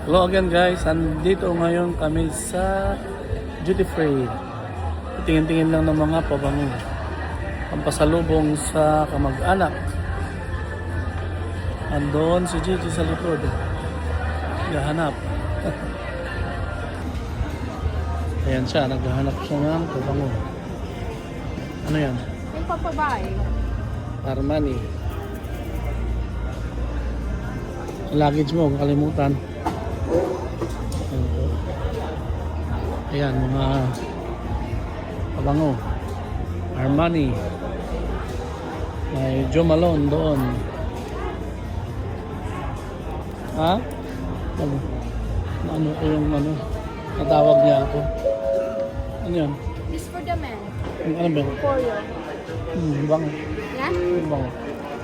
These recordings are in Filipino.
Hello again guys, andito ngayon kami sa duty free. Tingin-tingin lang ng mga pabango. Pampasalubong sa kamag-anak. Andoon si Gigi sa likod. Naghahanap. Ayan siya, naghahanap siya ng pabango. Ano yan? Yung papabae. Armani. Luggage mo, kung kalimutan. Ayan, mga pabango. Armani. May Joe Malone doon. Ha? Ano ko yung natawag niya ako. Ano yan? This for the men. Ano ba? For you. Bango. Yan? Bango.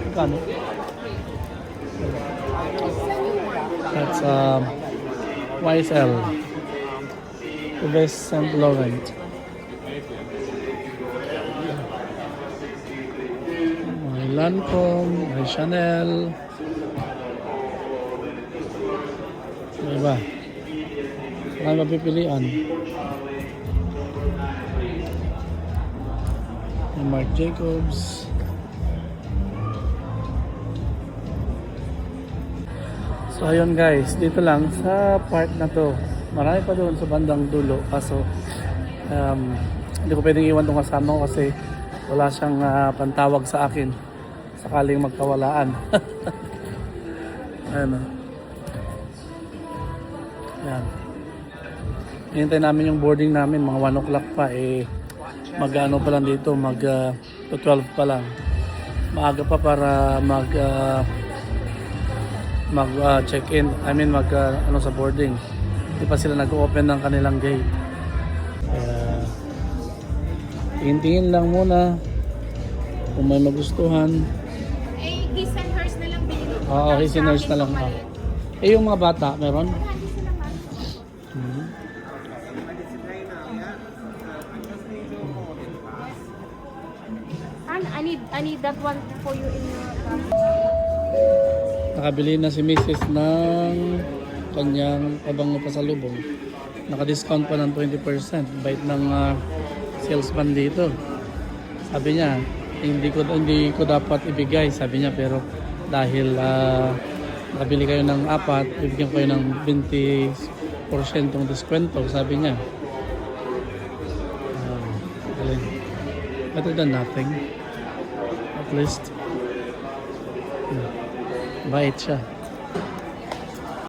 Magkano? That's YSL. Yves Saint Laurent. May Lancome, may Chanel. May iba. Marami mapipilian. May Marc Jacobs. So ayun guys, dito lang sa part na to. Marami pa doon sa bandang dulo. Kaso hindi ko pwedeng iwan itong kasama ko kasi wala siyang pantawag sa akin sakaling magkawalaan. Ayan o. Ayan. Hintay namin yung boarding namin, mga 1 o'clock pa. Mag-ano pa lang dito, mag 12 pa lang. Maaga pa para check-in, sa boarding. Hindi pa sila nag-open ng kanilang gate. Tingin-tingin lang muna kung may magustuhan. His and hers na lang bilhin. Oo, his and hers na lang. Yung mga bata, meron? I need that one for you in your Nakabili na si Mrs. ng kanyang pabango pasalubong. Naka-discount pa ng 20%. Bait ng salesman dito. Sabi niya, hindi ko dapat ibigay, sabi niya, pero dahil nakabili kayo ng 4, bibigyan kayo ng 20% ng diskwento, sabi niya. Better than nothing. At least. Bait siya.